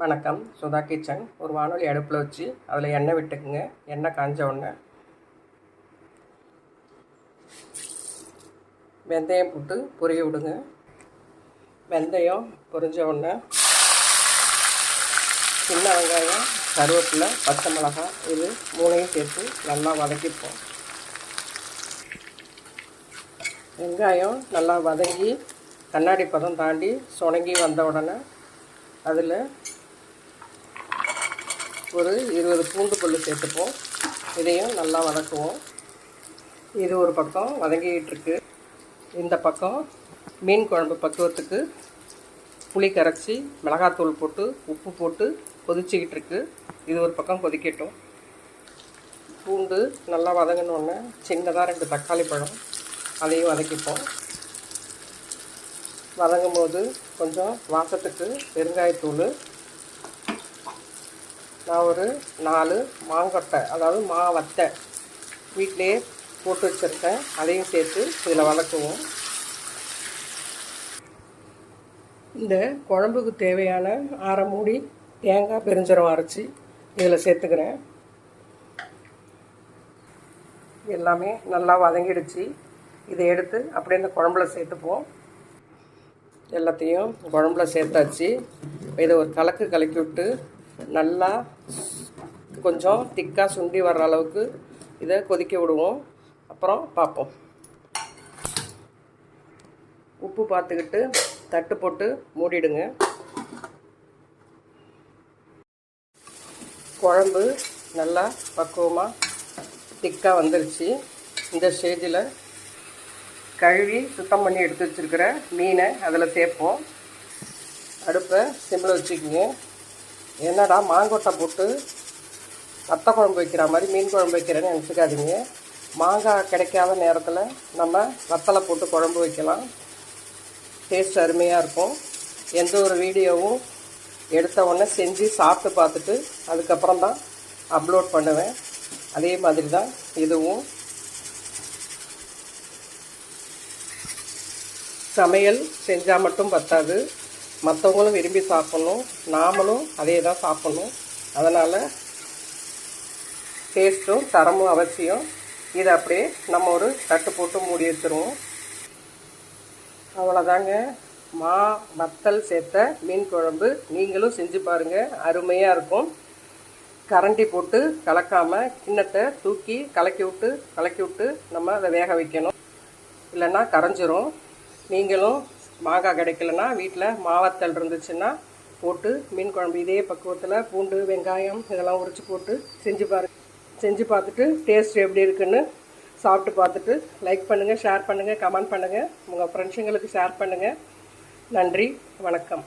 வணக்கம். சுதா கிச்சன். ஒரு வானொலி அடுப்பில் வச்சு அதில் எண்ணெய் விட்டுக்குங்க. எண்ணெய் காஞ்ச உடனே வெந்தயம் போட்டு பொரிய விடுங்க. வெந்தயம் பொரிஞ்ச உடனே சின்ன வெங்காயம், கருவேப்பிலை, பச்சை மிளகாய் இது மூணையும் சேர்த்து நல்லா வதக்கிப்போம். வெங்காயம் நல்லா வதங்கி கண்ணாடி பதம் தாண்டி சுணங்கி வந்த உடனே அதில் ஒரு 20 பூண்டு பல் சேர்த்துப்போம். இதையும் நல்லா வதக்குவோம். இது ஒரு பக்கம் வதங்கிக்கிட்டு இந்த பக்கம் மீன் குழம்பு பக்குவத்துக்கு புளி கரைச்சி மிளகாத்தூள் போட்டு உப்பு போட்டு கொதிச்சிக்கிட்டு இருக்கு. இது ஒரு பக்கம் கொதிக்கட்டும். பூண்டு நல்லா வதங்கினோடனே சின்னதாக 2 தக்காளி பழம் அதையும் வதக்கிப்போம். வதங்கும் போது கொஞ்சம் வாசத்துக்கு பெருங்காயத்தூள், நான் ஒரு 4 மாங்கொட்டை அதாவது வத்தை வீட்டிலே போட்டு வச்சுருக்கேன். அதையும் சேர்த்து இதில் வதக்குவோம். இந்த குழம்புக்கு தேவையான 1/2 மூடி தேங்காய் பெருஞ்சீரகம் அரைச்சி இதில் சேர்த்துக்கிறேன். எல்லாமே நல்லா வதங்கிடுச்சு. இதை எடுத்து அப்படியே இந்த குழம்புல சேர்த்துப்போம். எல்லாத்தையும் குழம்புல சேர்த்தாச்சு. இதை ஒரு கலக்கி விட்டு நல்லா கொஞ்சம் திக்காக சுண்டி வர்ற அளவுக்கு இதை கொதிக்க விடுவோம். அப்புறம் பார்ப்போம். உப்பு பார்த்துக்கிட்டு தட்டு போட்டு மூடிடுங்க. குழம்பு நல்லா பக்குவமாக திக்காக வந்துருச்சு. இந்த ஸ்டேஜில் கழுவி சுத்தம் பண்ணி எடுத்து வச்சுருக்கிற மீனை அதில் சேர்ப்போம். அடுப்பை சிம்மில் வச்சுக்கிங்க. என்னடா மாங்கொட்டை போட்டு வத்த குழம்பு வைக்கிற மாதிரி மீன் குழம்பு வைக்கிறேன்னு நினச்சிக்காதீங்க. மாங்காய் கிடைக்காத நேரத்தில் நம்ம வத்தலை போட்டு குழம்பு வைக்கலாம். டேஸ்ட் அருமையாக இருக்கும். எந்த ஒரு வீடியோவும் எடுத்த உடனே செஞ்சு சாப்பிட்டு பார்த்துட்டு அதுக்கப்புறம் தான் அப்லோட் பண்ணுவேன். அதே மாதிரி தான் இதுவும். சமையல் செஞ்சால் மட்டும் பத்தாது, மற்றவங்களும் விரும்பி சாப்பிட்ணும், நாமளும் அதே தான் சாப்பிட்ணும். அதனால் டேஸ்ட்டும் தரமும் அவசியம். இதை அப்படியே நம்ம ஒரு தட்டு போட்டு மூடி வச்சுருவோம். அவ்வளோதாங்க, வத்தல் சேர்த்த மீன் குழம்பு. நீங்களும் செஞ்சு பாருங்கள், அருமையாக இருக்கும். கரண்டி போட்டு கலக்காமல் கிண்ணத்தை தூக்கி கலக்கி விட்டு நம்ம அதை வேக வைக்கணும். இல்லைன்னா கரைஞ்சிரும். நீங்களும் மாங்காய் கிடைக்கலன்னா வீட்டில் மாவத்தல் இருந்துச்சுன்னா போட்டு மீன் குழம்பு இதே பக்குவத்தில் பூண்டு வெங்காயம் இதெல்லாம் உரித்து போட்டு செஞ்சு பார்த்துட்டு டேஸ்ட் எப்படி இருக்குன்னு சாப்பிட்டு பார்த்துட்டு லைக் பண்ணுங்கள், ஷேர் பண்ணுங்கள், கமெண்ட் பண்ணுங்கள், உங்கள் ஃப்ரெண்ட்ஸுங்களுக்கு ஷேர் பண்ணுங்கள். நன்றி, வணக்கம்.